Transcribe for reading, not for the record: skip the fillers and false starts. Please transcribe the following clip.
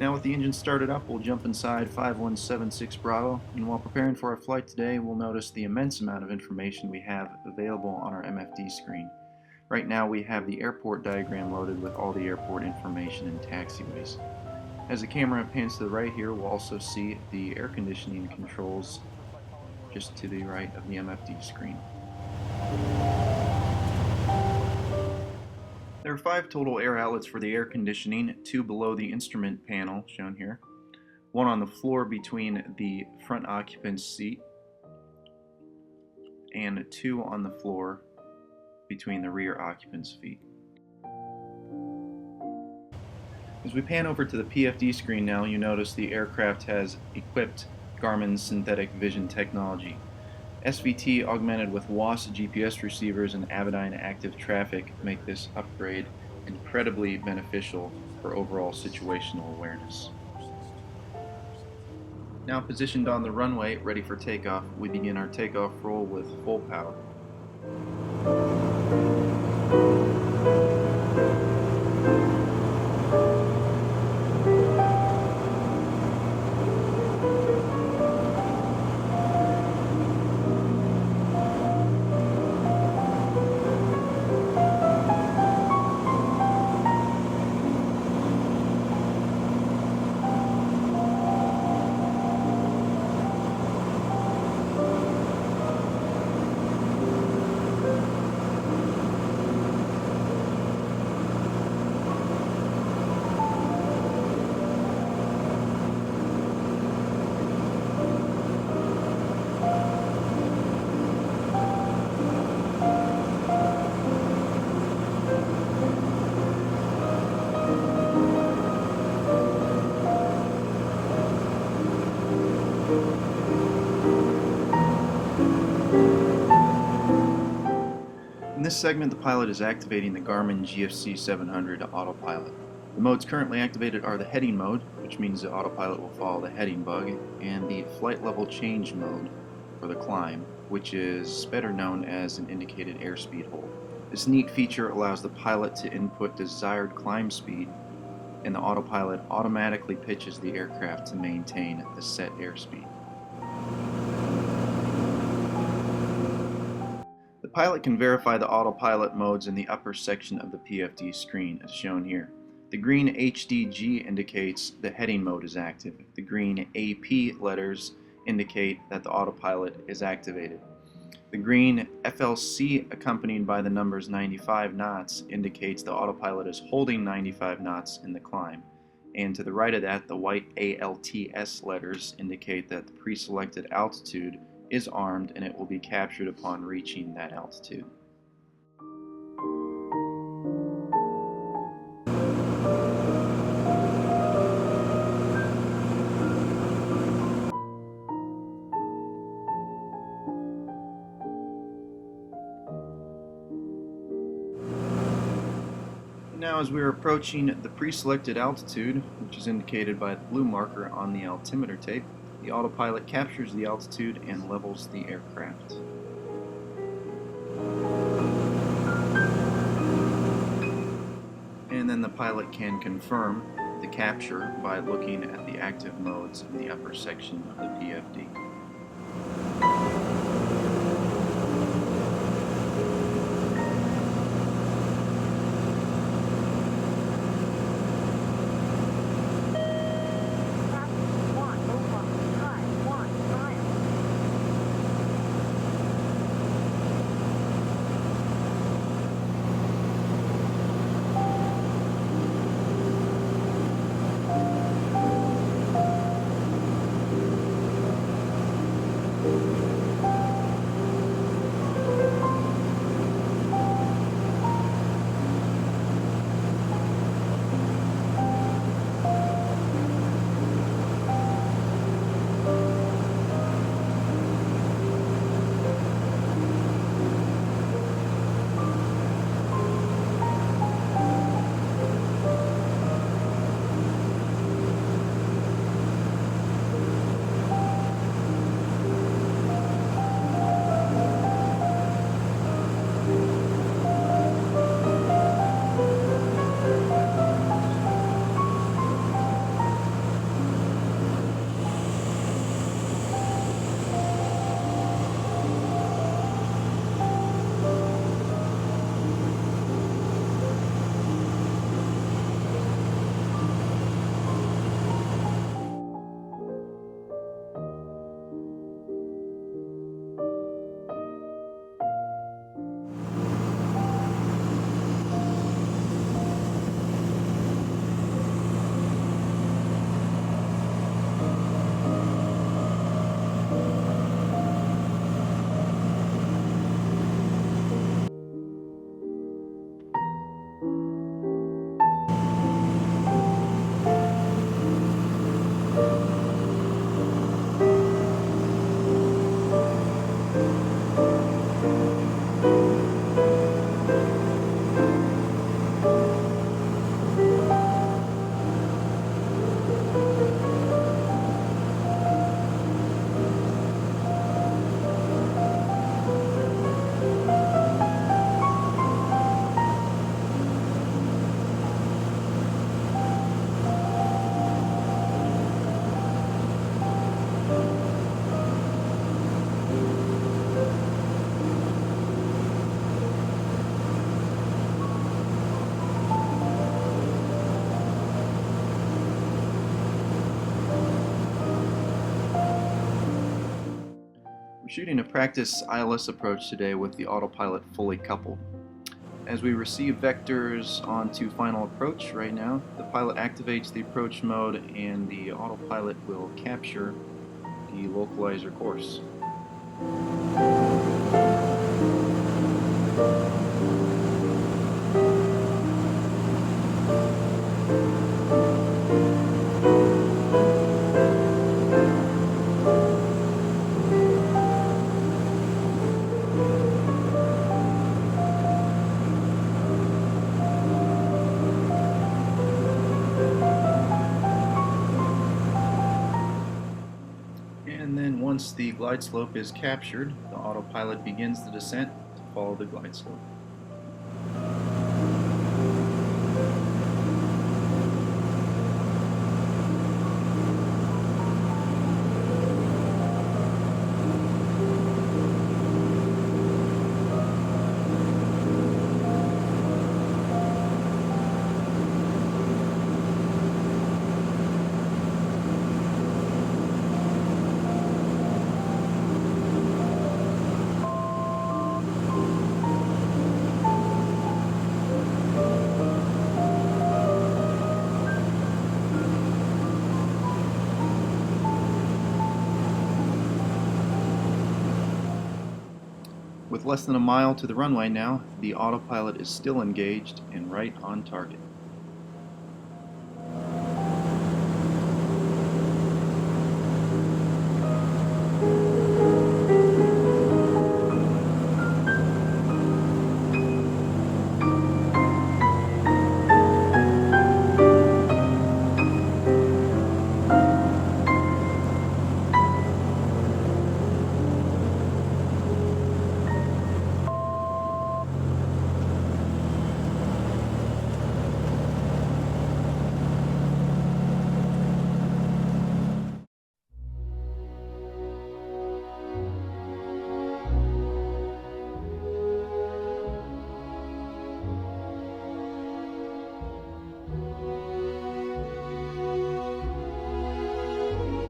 Now with the engine started up, we'll jump inside 5176 Bravo, and while preparing for our flight today, we'll notice the immense amount of information we have available on our MFD screen. Right now we have the airport diagram loaded with all the airport information and taxiways. As the camera pans to the right here, we'll also see the air conditioning controls just to the right of the MFD screen. There are 5 total air outlets for the air conditioning, 2 below the instrument panel shown here, 1 on the floor between the front occupant's seat, and 2 on the floor between the rear occupant's feet. As we pan over to the PFD screen now, you notice the aircraft has equipped Garmin synthetic vision technology. SVT augmented with WAAS GPS receivers and Avidyne active traffic make this upgrade incredibly beneficial for overall situational awareness. Now positioned on the runway, ready for takeoff, we begin our takeoff roll with full power. In this segment, the pilot is activating the Garmin GFC 700 autopilot. The modes currently activated are the heading mode, which means the autopilot will follow the heading bug, and the flight level change mode for the climb, which is better known as an indicated airspeed hold. This neat feature allows the pilot to input desired climb speed, and the autopilot automatically pitches the aircraft to maintain the set airspeed. The pilot can verify the autopilot modes in the upper section of the PFD screen, as shown here. The green HDG indicates the heading mode is active. The green AP letters indicate that the autopilot is activated. The green FLC accompanied by the numbers 95 knots indicates the autopilot is holding 95 knots in the climb. And to the right of that, the white ALTS letters indicate that the pre-selected altitude is armed and it will be captured upon reaching that altitude. Now as we are approaching the pre-selected altitude, which is indicated by the blue marker on the altimeter tape, the autopilot captures the altitude and levels the aircraft. And then the pilot can confirm the capture by looking at the active modes in the upper section of the PFD. We're shooting a practice ILS approach today with the autopilot fully coupled. As we receive vectors onto final approach right now, the pilot activates the approach mode and the autopilot will capture the localizer course. And then once the glide slope is captured, the autopilot begins the descent to follow the glide slope. With less than a mile to the runway now, the autopilot is still engaged and right on target.